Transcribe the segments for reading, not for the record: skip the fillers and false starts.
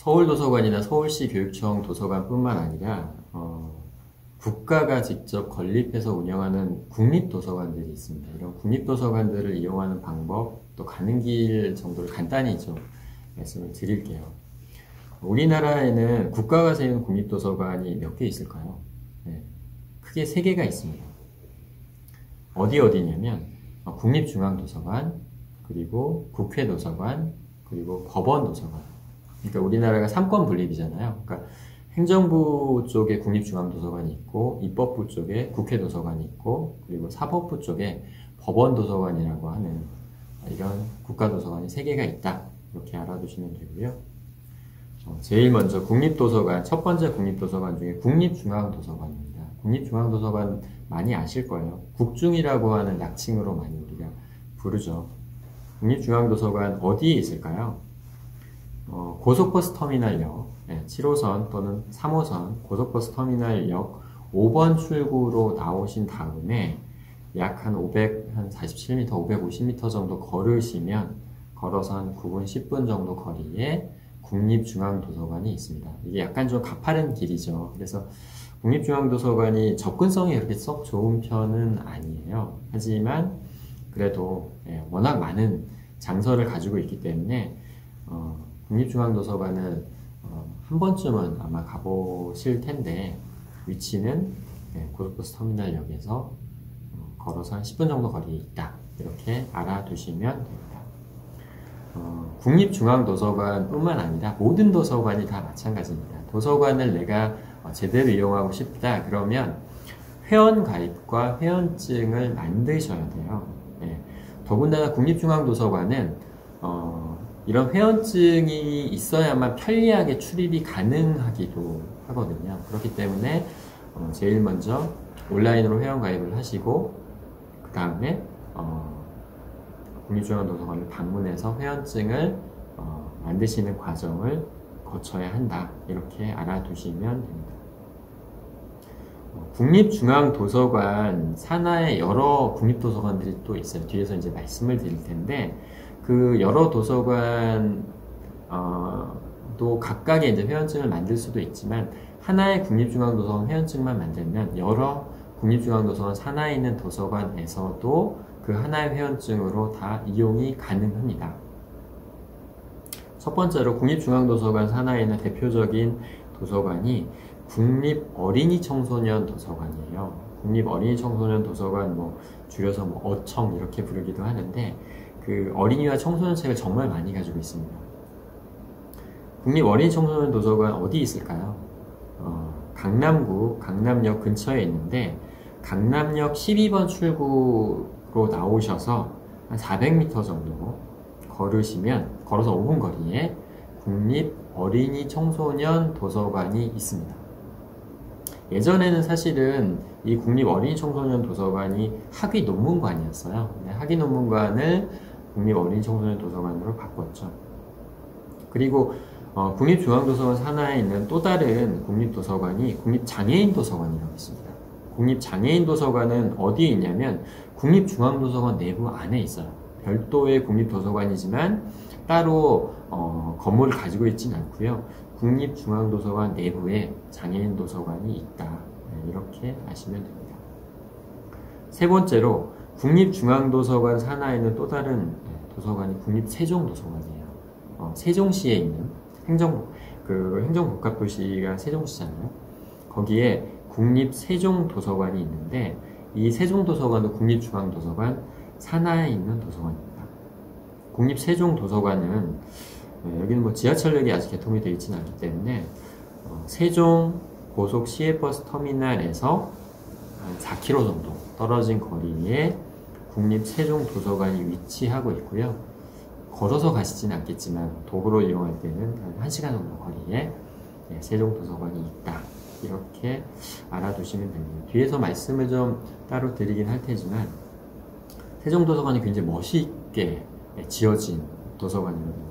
서울도서관이나 서울시 교육청 도서관뿐만 아니라 국가가 직접 건립해서 운영하는 국립도서관들이 있습니다. 이런 국립도서관들을 이용하는 방법, 또 가는 길 정도를 간단히 좀 말씀을 드릴게요. 우리나라에는 국가가 세운 국립도서관이 몇 개 있을까요? 네, 크게 3개가 있습니다. 어디냐면 국립중앙도서관, 그리고 국회도서관, 그리고 법원도서관. 그러니까 우리나라가 3권 분립이잖아요. 그러니까 행정부 쪽에 국립중앙도서관이 있고, 입법부 쪽에 국회도서관이 있고, 그리고 사법부 쪽에 법원도서관이라고 하는 이런 국가도서관이 3개가 있다. 이렇게 알아두시면 되고요. 제일 먼저 국립도서관, 첫 번째 국립도서관 중에 국립중앙도서관입니다. 국립중앙도서관 많이 아실 거예요. 국중이라고 하는 약칭으로 많이 우리가 부르죠. 국립중앙도서관 어디에 있을까요? 고속버스 터미널역, 7호선 또는 3호선 고속버스 터미널역 5번 출구로 나오신 다음에 약 한 47m, 550m 정도 걸으시면 걸어서 한 9분, 10분 정도 거리에 국립중앙도서관이 있습니다. 이게 약간 좀 가파른 길이죠. 그래서 국립중앙도서관이 접근성이 그렇게 썩 좋은 편은 아니에요. 하지만 그래도 워낙 많은 장서를 가지고 있기 때문에 국립중앙도서관은 한 번쯤은 아마 가보실 텐데, 위치는 고속버스 터미널역에서 걸어서 한 10분 정도 거리에 있다. 이렇게 알아두시면 됩니다. 국립중앙도서관 뿐만 아니라 모든 도서관이 다 마찬가지입니다. 도서관을 내가 제대로 이용하고 싶다 그러면 회원가입과 회원증을 만드셔야 돼요. 더군다나 국립중앙도서관은 이런 회원증이 있어야만 편리하게 출입이 가능하기도 하거든요. 그렇기 때문에 제일 먼저 온라인으로 회원가입을 하시고, 그 다음에 국립중앙도서관을 방문해서 회원증을 만드시는 과정을 거쳐야 한다. 이렇게 알아두시면 됩니다. 국립중앙도서관 산하에 여러 국립도서관들이 또 있어요. 뒤에서 이제 말씀을 드릴 텐데, 그 여러 도서관 또 각각의 이제 회원증을 만들 수도 있지만, 하나의 국립중앙도서관 회원증만 만들면 여러 국립중앙도서관 산하에 있는 도서관에서도 그 하나의 회원증으로 다 이용이 가능합니다. 첫 번째로 국립중앙도서관 산하에 있는 대표적인 도서관이 국립어린이청소년 도서관이에요. 국립어린이청소년 도서관, 줄여서 어청 이렇게 부르기도 하는데, 그 어린이와 청소년 책을 정말 많이 가지고 있습니다. 국립어린이청소년 도서관 어디 있을까요? 강남구 강남역 근처에 있는데, 강남역 12번 출구로 나오셔서 한 400m 정도 걸어서 5분 거리에 국립어린이청소년 도서관이 있습니다. 예전에는 사실은 이 국립어린이청소년 도서관이 학위논문관이었어요. 학위논문관을 국립어린이청소년 도서관으로 바꿨죠. 그리고 국립중앙도서관 산하에 있는 또 다른 국립도서관이 국립장애인도서관이라고 있습니다. 국립장애인도서관은 어디에 있냐면 국립중앙도서관 내부 안에 있어요. 별도의 국립도서관이지만 따로 건물을 가지고 있지는 않고요. 국립중앙도서관 내부에 장애인도서관이 있다. 이렇게 아시면 됩니다. 세 번째로 국립중앙도서관 산하에 있는 또 다른 도서관이 국립세종도서관이에요. 세종시에 있는 행정복합도시가 세종시잖아요. 거기에 국립세종도서관이 있는데, 이 세종도서관도 국립중앙도서관 산하에 있는 도서관입니다. 국립세종도서관은 여기는 지하철역이 아직 개통이 되어 있지는 않기 때문에 세종 고속 시외버스 터미널에서 한 4km 정도 떨어진 거리에 국립세종도서관이 위치하고 있고요. 걸어서 가시지는 않겠지만 도보로 이용할 때는 한 1시간 정도 거리에 세종도서관이 있다. 이렇게 알아두시면 됩니다. 뒤에서 말씀을 좀 따로 드리긴 할 테지만, 세종도서관이 굉장히 멋있게 지어진 도서관이거든요.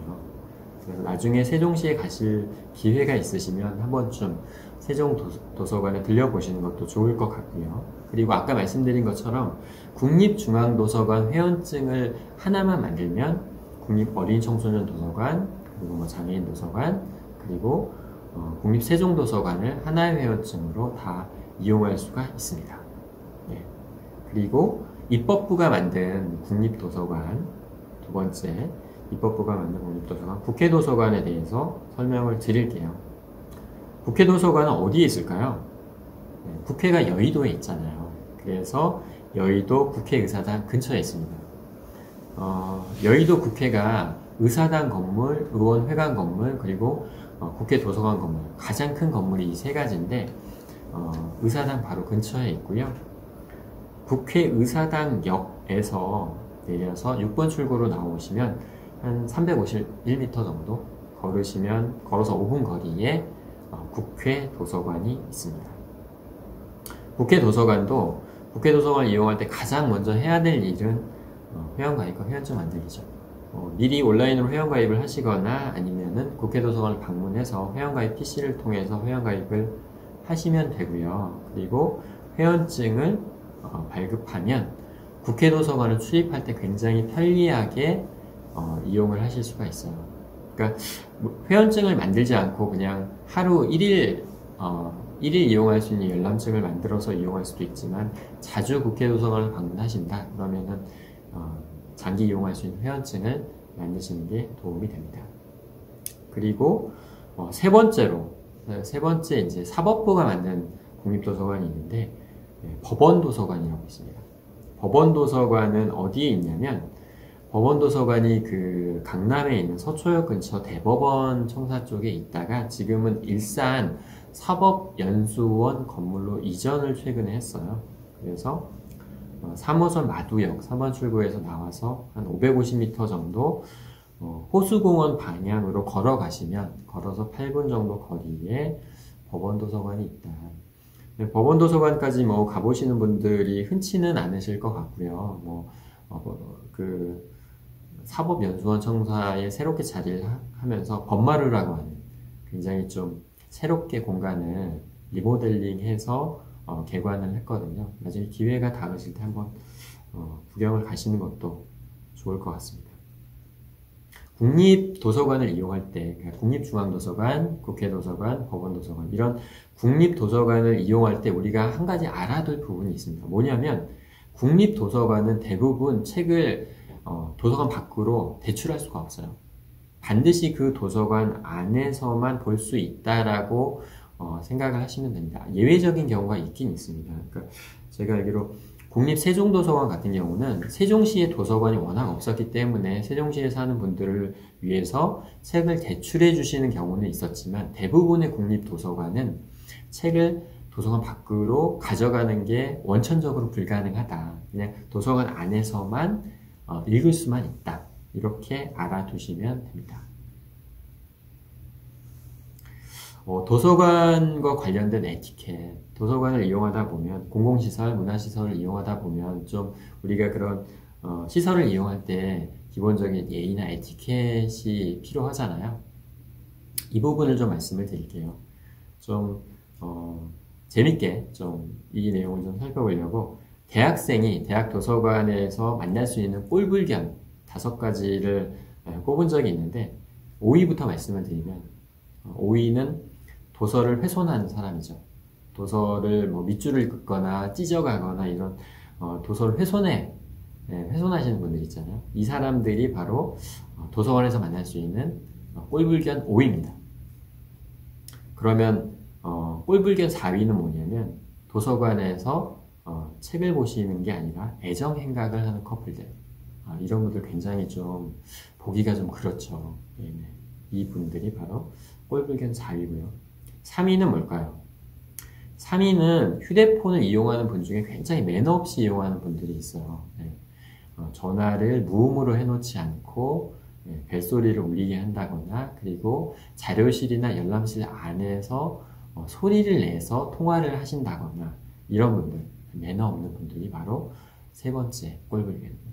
그래서 나중에 세종시에 가실 기회가 있으시면 한 번쯤 세종도서관에 들려보시는 것도 좋을 것 같고요. 그리고 아까 말씀드린 것처럼 국립중앙도서관 회원증을 하나만 만들면 국립어린이청소년 도서관, 그리고 장애인 도서관, 그리고 국립세종도서관을 하나의 회원증으로 다 이용할 수가 있습니다. 예. 그리고 입법부가 만든 국립도서관, 두 번째, 입법부가 만든 국립도서관, 국회도서관에 대해서 설명을 드릴게요. 국회도서관은 어디에 있을까요? 네, 국회가 여의도에 있잖아요. 그래서 여의도 국회의사당 근처에 있습니다. 여의도 국회가 의사당 건물, 의원회관 건물, 그리고 국회 도서관 건물, 가장 큰 건물이 이 세 가지인데 의사당 바로 근처에 있고요. 국회의사당역에서 내려서 6번 출구로 나오시면 한 351m 정도 걸어서 5분 거리에 국회 도서관이 있습니다. 국회 도서관을 이용할 때 가장 먼저 해야 될 일은 회원가입과 회원증 만들기죠. 미리 온라인으로 회원가입을 하시거나 아니면은 국회 도서관을 방문해서 회원가입 PC를 통해서 회원가입을 하시면 되고요. 그리고 회원증을 발급하면 국회 도서관을 출입할 때 굉장히 편리하게 이용을 하실 수가 있어요. 그러니까 회원증을 만들지 않고 그냥 하루 1일 이용할 수 있는 열람증을 만들어서 이용할 수도 있지만 자주 국회 도서관을 방문하신다 그러면은 장기 이용할 수 있는 회원증을 만드시는 게 도움이 됩니다. 그리고 세 번째 이제 사법부가 만든 국립도서관이 있는데 법원도서관이라고 있습니다. 법원도서관은 어디에 있냐면 법원도서관이 그 강남에 있는 서초역 근처 대법원 청사 쪽에 있다가 지금은 일산 사법연수원 건물로 이전을 최근에 했어요. 그래서 3호선 마두역 3번 출구에서 나와서 한 550m 정도 호수공원 방향으로 걸어서 8분 정도 거리에 법원도서관이 있다. 법원도서관까지 가보시는 분들이 흔치는 않으실 것 같고요. 그 사법연수원 청사에 새롭게 자리를 하면서 법마루라고 하는 굉장히 좀 새롭게 공간을 리모델링해서 개관을 했거든요. 나중에 기회가 닿으실 때 한번 구경을 가시는 것도 좋을 것 같습니다. 국립도서관을 이용할 때 국립중앙도서관, 국회도서관, 법원도서관 이런 국립도서관을 이용할 때 우리가 한 가지 알아둘 부분이 있습니다. 뭐냐면 국립도서관은 대부분 책을 도서관 밖으로 대출할 수가 없어요. 반드시 그 도서관 안에서만 볼 수 있다라고 생각을 하시면 됩니다. 예외적인 경우가 있긴 있습니다. 그러니까 제가 알기로 국립세종도서관 같은 경우는 세종시의 도서관이 워낙 없었기 때문에 세종시에 사는 분들을 위해서 책을 대출해 주시는 경우는 있었지만 대부분의 국립도서관은 책을 도서관 밖으로 가져가는 게 원천적으로 불가능하다. 그냥 도서관 안에서만 읽을 수만 있다. 이렇게 알아두시면 됩니다. 도서관과 관련된 에티켓, 도서관을 이용하다 보면 공공시설, 문화시설을 이용하다 보면 좀 우리가 그런 시설을 이용할 때 기본적인 예의나 에티켓이 필요하잖아요. 이 부분을 좀 말씀을 드릴게요. 좀 재밌게 좀 이 내용을 좀 살펴보려고 대학생이 대학 도서관에서 만날 수 있는 꼴불견 5가지를 꼽은 적이 있는데 5위부터 말씀을 드리면 5위는 도서를 훼손하는 사람이죠. 도서를 밑줄을 긋거나 찢어가거나 이런 도서를 훼손하시는 분들 있잖아요. 이 사람들이 바로 도서관에서 만날 수 있는 꼴불견 5위입니다. 그러면 꼴불견 4위는 뭐냐면 도서관에서 책을 보시는 게 아니라 애정행각을 하는 커플들. 이런 분들 굉장히 좀 보기가 좀 그렇죠. 이 분들이 바로 꼴불견 4위고요. 3위는 뭘까요? 3위는 휴대폰을 이용하는 분 중에 굉장히 매너 없이 이용하는 분들이 있어요. 전화를 무음으로 해놓지 않고 벨소리를 울리게 한다거나 그리고 자료실이나 열람실 안에서 소리를 내서 통화를 하신다거나 이런 분들, 매너 없는 분들이 바로 세 번째 꼴불견입니다.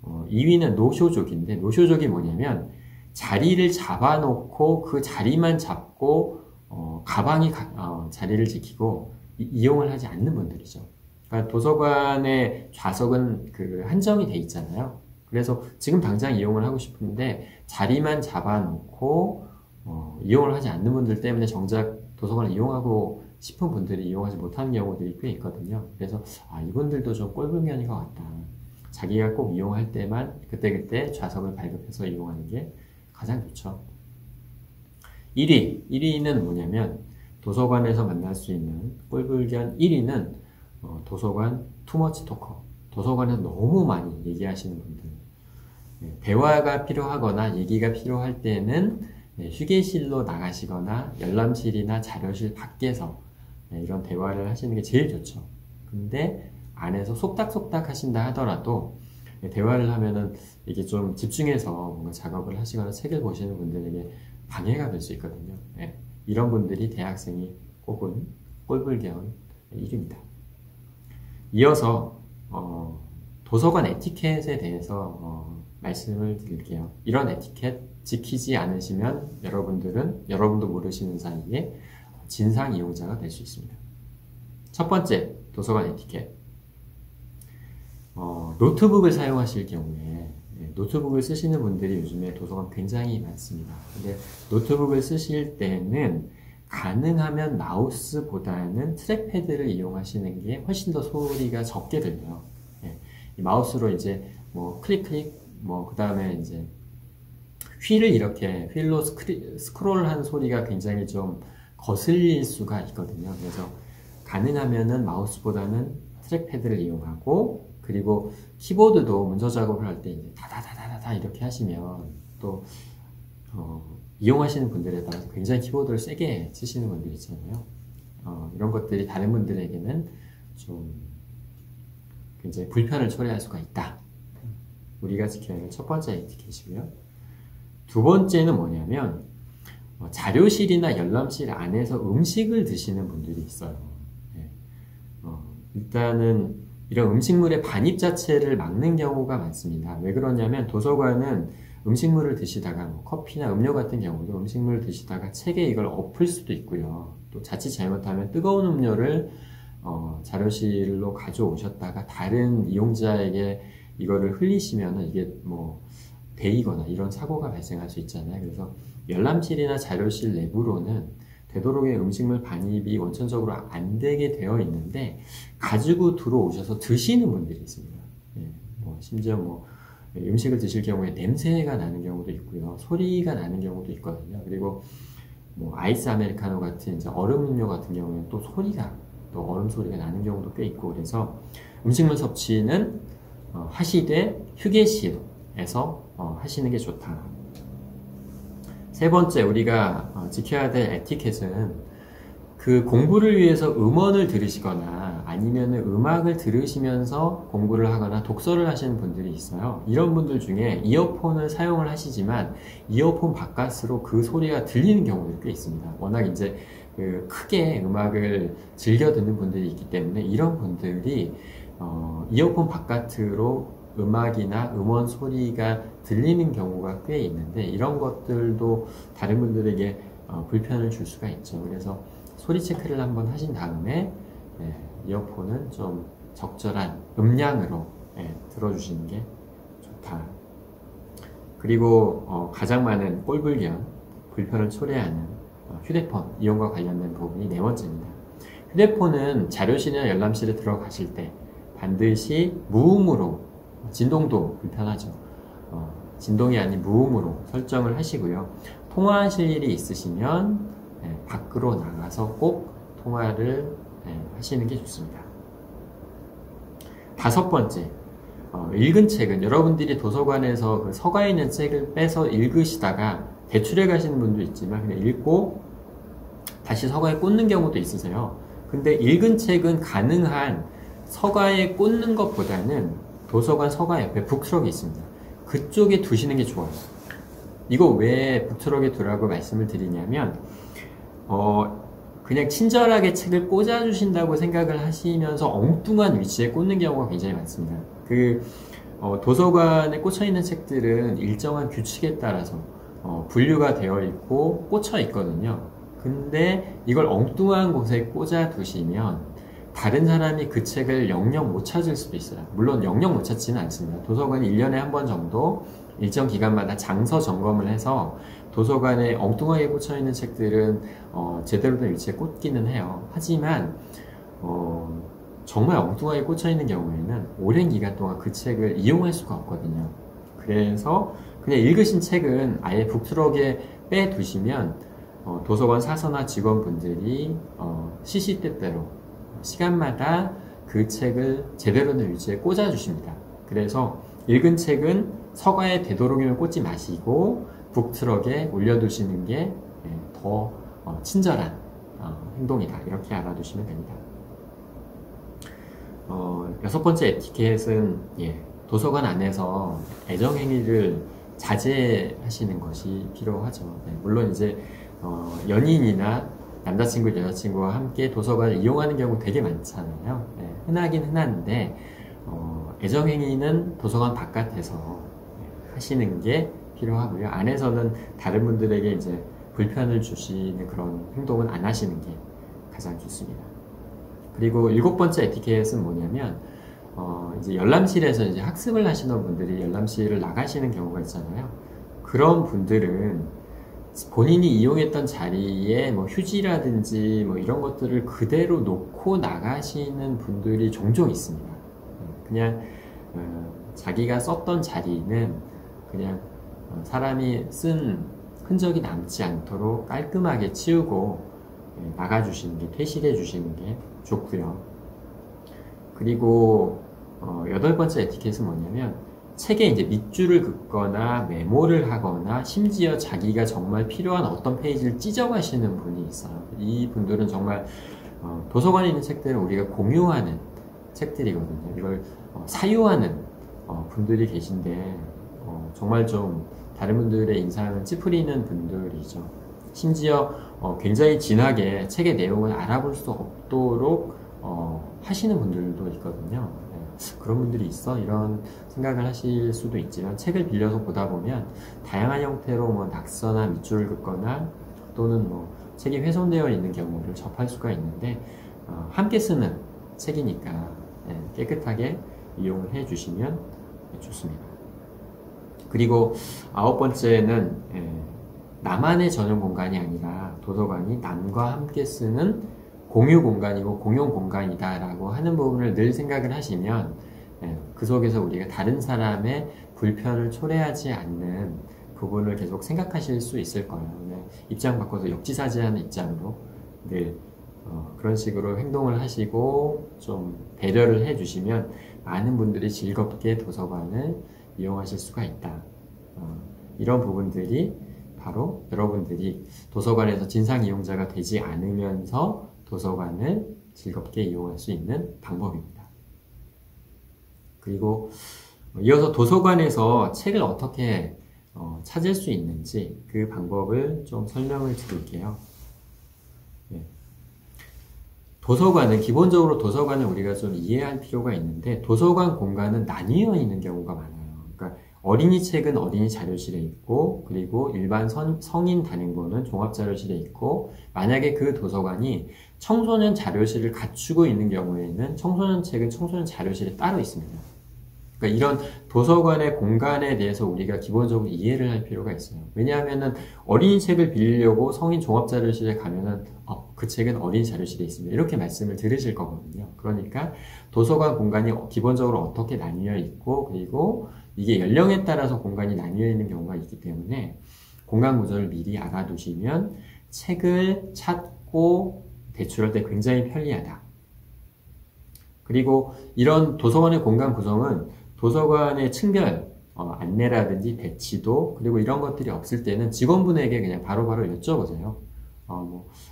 2위는 노쇼족인데 노쇼족이 뭐냐면 자리를 잡아놓고 그 자리만 잡고 가방이 자리를 지키고 이용을 하지 않는 분들이죠. 그러니까 도서관의 좌석은 그 한정이 돼 있잖아요. 그래서 지금 당장 이용을 하고 싶은데 자리만 잡아놓고 이용을 하지 않는 분들 때문에 정작 도서관을 이용하고 싶은 분들이 이용하지 못하는 경우들이 꽤 있거든요. 그래서 이분들도 좀 꼴불견인 것 같다. 자기가 꼭 이용할 때만 그때그때 좌석을 발급해서 이용하는 게 가장 좋죠. 1위는 뭐냐면 도서관에서 만날 수 있는 꼴불견 1위는 도서관 투머치 토커. 도서관에서 너무 많이 얘기하시는 분들. 대화가 필요하거나 얘기가 필요할 때는 휴게실로 나가시거나 열람실이나 자료실 밖에서 이런 대화를 하시는 게 제일 좋죠. 근데 안에서 속닥속닥 하신다 하더라도 대화를 하면은 이게 좀 집중해서 뭔가 작업을 하시거나 책을 보시는 분들에게 방해가 될 수 있거든요. 이런 분들이 대학생이 꼽은 꼴불견 1위입니다. 이어서 도서관 에티켓에 대해서 말씀을 드릴게요. 이런 에티켓 지키지 않으시면 여러분도 모르시는 사이에 진상 이용자가 될 수 있습니다. 첫 번째, 도서관 에티켓. 노트북을 사용하실 경우에 노트북을 쓰시는 분들이 요즘에 도서관 굉장히 많습니다. 근데 노트북을 쓰실 때는 가능하면 마우스보다는 트랙패드를 이용하시는 게 훨씬 더 소리가 적게 들려요. 이 마우스로 이제 뭐 클릭 그 다음에 이제 휠로 스크롤한 소리가 굉장히 좀 거슬릴 수가 있거든요. 그래서 가능하면은 마우스보다는 트랙패드를 이용하고, 그리고 키보드도 문서 작업을 할 때 이제 다다다다다 이렇게 하시면 또 이용하시는 분들에 따라서 굉장히 키보드를 세게 치시는 분들 있잖아요. 이런 것들이 다른 분들에게는 좀 굉장히 불편을 초래할 수가 있다. 우리가 지켜야 할 첫 번째 에티켓이고요. 두 번째는 뭐냐면 자료실이나 열람실 안에서 음식을 드시는 분들이 있어요. 일단은 이런 음식물의 반입 자체를 막는 경우가 많습니다. 왜 그러냐면 도서관은 음식물을 드시다가 뭐 커피나 음료 같은 경우도 음식물을 드시다가 책에 이걸 엎을 수도 있고요. 또 자칫 잘못하면 뜨거운 음료를 자료실로 가져오셨다가 다른 이용자에게 이거를 흘리시면은 이게 뭐 데이거나 이런 사고가 발생할 수 있잖아요. 그래서 열람실이나 자료실 내부로는 되도록의 음식물 반입이 원천적으로 안 되게 되어 있는데 가지고 들어오셔서 드시는 분들이 있습니다. 심지어 음식을 드실 경우에 냄새가 나는 경우도 있고요. 소리가 나는 경우도 있거든요. 그리고 아이스 아메리카노 같은 이제 얼음 음료 같은 경우에는 또 얼음 소리가 나는 경우도 꽤 있고, 그래서 음식물 섭취는 하시되 휴게실에서 하시는 게 좋다. 세 번째, 우리가 지켜야 될 에티켓은 그 공부를 위해서 음원을 들으시거나 아니면 음악을 들으시면서 공부를 하거나 독서를 하시는 분들이 있어요. 이런 분들 중에 이어폰을 사용을 하시지만 이어폰 바깥으로 그 소리가 들리는 경우도 꽤 있습니다. 워낙 이제 크게 음악을 즐겨 듣는 분들이 있기 때문에 이런 분들이 이어폰 바깥으로 음악이나 음원 소리가 들리는 경우가 꽤 있는데 이런 것들도 다른 분들에게 불편을 줄 수가 있죠. 그래서 소리 체크를 한번 하신 다음에 이어폰은 좀 적절한 음량으로 들어주시는 게 좋다. 그리고 가장 많은 불편을 초래하는 휴대폰 이용과 관련된 부분이 네 번째입니다. 휴대폰은 자료실이나 열람실에 들어가실 때 반드시 무음으로, 진동도 불편하죠. 진동이 아닌 무음으로 설정을 하시고요. 통화하실 일이 있으시면 밖으로 나가서 꼭 통화를 하시는 게 좋습니다. 다섯 번째, 읽은 책은 여러분들이 도서관에서 그 서가에 있는 책을 빼서 읽으시다가 대출해 가시는 분도 있지만 그냥 읽고 다시 서가에 꽂는 경우도 있으세요. 근데 읽은 책은 가능한 서가에 꽂는 것보다는 도서관 서가 옆에 북트럭이 있습니다. 그쪽에 두시는 게 좋아요. 이거 왜 북트럭에 두라고 말씀을 드리냐면 그냥 친절하게 책을 꽂아주신다고 생각을 하시면서 엉뚱한 위치에 꽂는 경우가 굉장히 많습니다. 도서관에 꽂혀있는 책들은 일정한 규칙에 따라서 분류가 되어 있고 꽂혀 있거든요. 근데 이걸 엉뚱한 곳에 꽂아 두시면 다른 사람이 그 책을 영영 못 찾을 수도 있어요. 물론 영영 못 찾지는 않습니다. 도서관이 1년에 한 번 정도 일정 기간마다 장서 점검을 해서 도서관에 엉뚱하게 꽂혀 있는 책들은 제대로 된 위치에 꽂기는 해요. 하지만 정말 엉뚱하게 꽂혀 있는 경우에는 오랜 기간 동안 그 책을 이용할 수가 없거든요. 그래서 그냥 읽으신 책은 아예 북트럭에 빼두시면 도서관 사서나 직원분들이 시시때때로 시간마다 그 책을 제대로 된 위치에 꽂아주십니다. 그래서 읽은 책은 서가에 되도록이면 꽂지 마시고 북트럭에 올려두시는 게 더 친절한 행동이다. 이렇게 알아두시면 됩니다. 여섯 번째 에티켓은 도서관 안에서 애정행위를 자제하시는 것이 필요하죠. 물론 이제 연인이나 남자친구, 여자친구와 함께 도서관을 이용하는 경우 되게 많잖아요. 흔하긴 흔한데 애정행위는 도서관 바깥에서 하시는 게 필요하고요. 안에서는 다른 분들에게 이제 불편을 주시는 그런 행동은 안 하시는 게 가장 좋습니다. 그리고 일곱 번째 에티켓은 뭐냐면 이제 열람실에서 이제 학습을 하시는 분들이 열람실을 나가시는 경우가 있잖아요. 그런 분들은 본인이 이용했던 자리에 뭐 휴지라든지 뭐 이런 것들을 그대로 놓고 나가시는 분들이 종종 있습니다. 그냥 자기가 썼던 자리는 그냥 사람이 쓴 흔적이 남지 않도록 깔끔하게 치우고 나가주시는 게, 퇴실해 주시는 게 좋고요. 그리고 여덟 번째 에티켓은 뭐냐면 책에 이제 밑줄을 긋거나 메모를 하거나 심지어 자기가 정말 필요한 어떤 페이지를 찢어가시는 분이 있어요. 이 분들은 정말 도서관에 있는 책들은 우리가 공유하는 책들이거든요. 이걸 사유하는 분들이 계신데 정말 좀 다른 분들의 인상을 찌푸리는 분들이죠. 심지어 굉장히 진하게 책의 내용을 알아볼 수 없도록 하시는 분들도 있거든요. 그런 분들이 있어? 이런 생각을 하실 수도 있지만 책을 빌려서 보다 보면 다양한 형태로 뭐 낙서나 밑줄을 긋거나 또는 뭐 책이 훼손되어 있는 경우를 접할 수가 있는데 함께 쓰는 책이니까 깨끗하게 이용을 해 주시면 좋습니다. 그리고 아홉 번째는 나만의 전용 공간이 아니라 도서관이 남과 함께 쓰는 공유 공간이고 공용 공간이다 라고 하는 부분을 늘 생각을 하시면 그 속에서 우리가 다른 사람의 불편을 초래하지 않는 부분을 계속 생각하실 수 있을 거예요. 입장 바꿔서 역지사지하는 입장으로 늘 그런 식으로 행동을 하시고 좀 배려를 해주시면 많은 분들이 즐겁게 도서관을 이용하실 수가 있다. 이런 부분들이 바로 여러분들이 도서관에서 진상 이용자가 되지 않으면서 도서관을 즐겁게 이용할 수 있는 방법입니다. 그리고 이어서 도서관에서 책을 어떻게 찾을 수 있는지 그 방법을 좀 설명을 드릴게요. 도서관은 기본적으로 도서관을 우리가 좀 이해할 필요가 있는데 도서관 공간은 나뉘어 있는 경우가 많아요. 그러니까 어린이 책은 어린이 자료실에 있고 그리고 일반 성인 단행본은 종합자료실에 있고 만약에 그 도서관이 청소년 자료실을 갖추고 있는 경우에는 청소년 책은 청소년 자료실에 따로 있습니다. 그러니까 이런 도서관의 공간에 대해서 우리가 기본적으로 이해를 할 필요가 있어요. 왜냐하면은 어린이 책을 빌리려고 성인 종합자료실에 가면은 그 책은 어린이 자료실에 있습니다. 이렇게 말씀을 들으실 거거든요. 그러니까 도서관 공간이 기본적으로 어떻게 나뉘어 있고 그리고 이게 연령에 따라서 공간이 나뉘어 있는 경우가 있기 때문에 공간 구조를 미리 알아두시면 책을 찾고 대출할 때 굉장히 편리하다. 그리고 이런 도서관의 공간 구성은 도서관의 층별 안내라든지 배치도 그리고 이런 것들이 없을 때는 직원분에게 그냥 바로바로 여쭤보세요.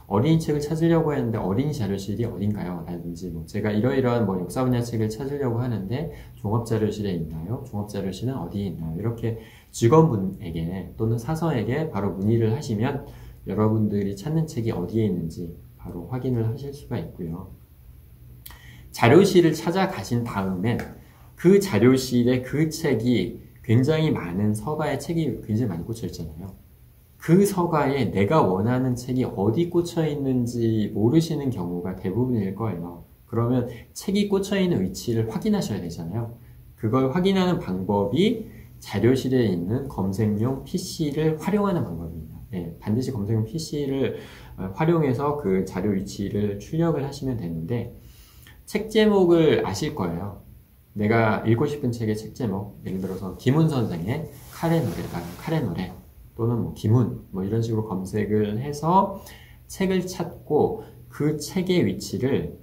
어린이 책을 찾으려고 했는데 어린이 자료실이 어딘가요? 라든지 제가 이러이러한 역사 분야 책을 찾으려고 하는데 종합자료실에 있나요? 종합자료실은 어디에 있나요? 이렇게 직원분에게 또는 사서에게 바로 문의를 하시면 여러분들이 찾는 책이 어디에 있는지 바로 확인을 하실 수가 있고요. 자료실을 찾아가신 다음엔 그 자료실에 그 책이 굉장히 많은 서가에 책이 굉장히 많이 꽂혀 있잖아요. 그 서가에 내가 원하는 책이 어디 꽂혀 있는지 모르시는 경우가 대부분일 거예요. 그러면 책이 꽂혀 있는 위치를 확인하셔야 되잖아요. 그걸 확인하는 방법이 자료실에 있는 검색용 PC를 활용하는 방법입니다. 예, 반드시 검색용 PC를 활용해서 그 자료 위치를 출력을 하시면 되는데, 책 제목을 아실 거예요. 내가 읽고 싶은 책의 책 제목, 예를 들어서 김훈 선생의 칼의 노래다, 칼의 노래, 또는 뭐 김훈, 뭐 이런 식으로 검색을 해서 책을 찾고 그 책의 위치를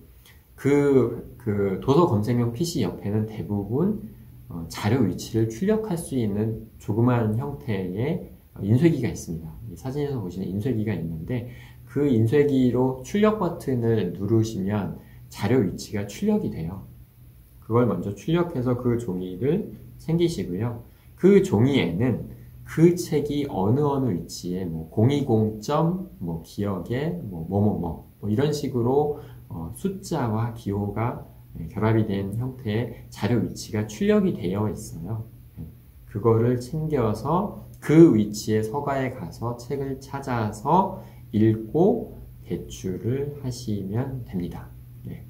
그 도서 검색용 PC 옆에는 대부분 자료 위치를 출력할 수 있는 조그마한 형태의 인쇄기가 있습니다. 이 사진에서 보시는 인쇄기가 있는데, 그 인쇄기로 출력 버튼을 누르시면 자료 위치가 출력이 돼요. 그걸 먼저 출력해서 그 종이를 챙기시고요. 그 종이에는 그 책이 어느 위치에 뭐 020점 뭐 기억에 뭐 이런 식으로 숫자와 기호가 결합이 된 형태의 자료 위치가 출력이 되어 있어요. 그거를 챙겨서 그 위치의 서가에 가서 책을 찾아서 읽고 대출을 하시면 됩니다. 네.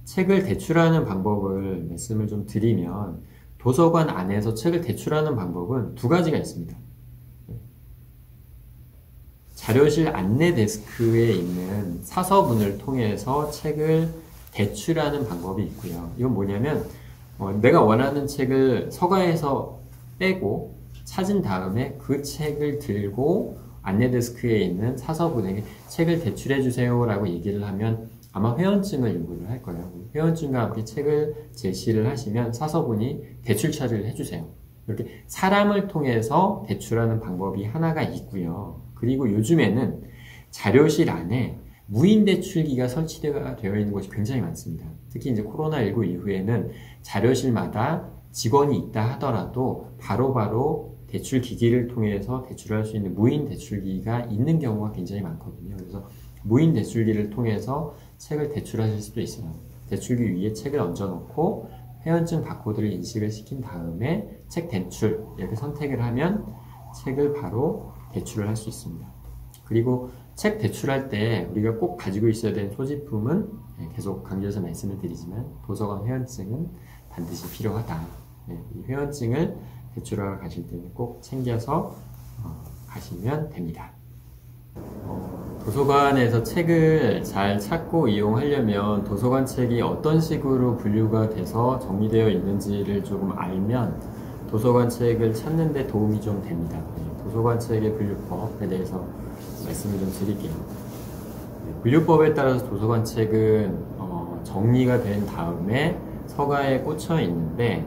책을 대출하는 방법을 말씀을 좀 드리면, 도서관 안에서 책을 대출하는 방법은 두 가지가 있습니다. 자료실 안내 데스크에 있는 사서분을 통해서 책을 대출하는 방법이 있고요. 이건 뭐냐면, 내가 원하는 책을 서가에서 빼고 찾은 다음에 그 책을 들고 안내 데스크에 있는 사서분에게 책을 대출해 주세요 라고 얘기를 하면 아마 회원증을 요구를 할 거예요. 회원증과 함께 책을 제시를 하시면 사서분이 대출 처리를 해주세요. 이렇게 사람을 통해서 대출하는 방법이 하나가 있고요. 그리고 요즘에는 자료실 안에 무인 대출기가 설치되어 있는 곳이 굉장히 많습니다. 특히 이제 코로나19 이후에는 자료실마다 직원이 있다 하더라도 바로바로 대출 기기를 통해서 대출할 수 있는 무인 대출기가 있는 경우가 굉장히 많거든요. 그래서 무인 대출기를 통해서 책을 대출하실 수도 있어요. 대출기 위에 책을 얹어놓고 회원증 바코드를 인식을 시킨 다음에 책 대출 이렇게 선택을 하면 책을 바로 대출을 할 수 있습니다. 그리고 책 대출할 때 우리가 꼭 가지고 있어야 되는 소지품은 계속 강조해서 말씀을 드리지만 도서관 회원증은 반드시 필요하다. 이 회원증을 대출하러 가실 때는 꼭 챙겨서 가시면 됩니다. 도서관에서 책을 잘 찾고 이용하려면 도서관 책이 어떤 식으로 분류가 돼서 정리되어 있는지를 조금 알면 도서관 책을 찾는 데 도움이 좀 됩니다. 도서관 책의 분류법에 대해서 말씀을 좀 드릴게요. 분류법에 따라서 도서관 책은 정리가 된 다음에 서가에 꽂혀 있는데,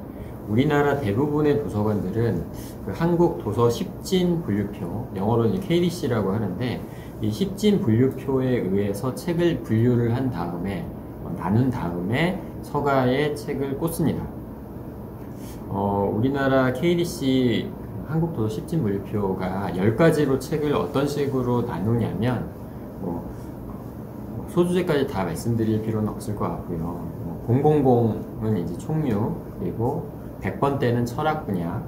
우리나라 대부분의 도서관들은 그 한국 도서 10진 분류표, 영어로는 KDC라고 하는데, 이 10진 분류표에 의해서 책을 분류를 한 다음에 나눈 다음에 서가에 책을 꽂습니다. 우리나라 KDC 한국 도서 10진 분류표가 10가지로 책을 어떤 식으로 나누냐면, 소주제까지 다 말씀드릴 필요는 없을 것 같고요. 000은 이제 총류, 그리고 100번대는 철학 분야,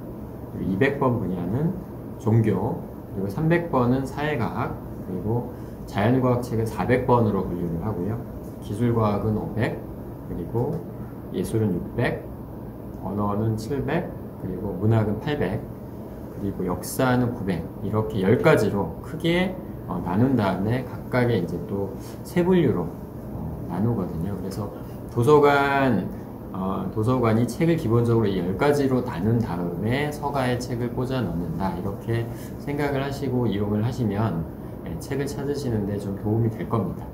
그리고 200번 분야는 종교, 그리고 300번은 사회과학, 그리고 자연과학 책은 400번으로 분류를 하고요. 기술과학은 500, 그리고 예술은 600, 언어는 700, 그리고 문학은 800, 그리고 역사는 900, 이렇게 10가지로 크게 나눈 다음에 각각의 이제 또 세 분류로 나누거든요. 그래서 도서관이 책을 기본적으로 이 10가지로 나눈 다음에 서가에 책을 꽂아 넣는다, 이렇게 생각을 하시고 이용을 하시면 책을 찾으시는데 좀 도움이 될 겁니다.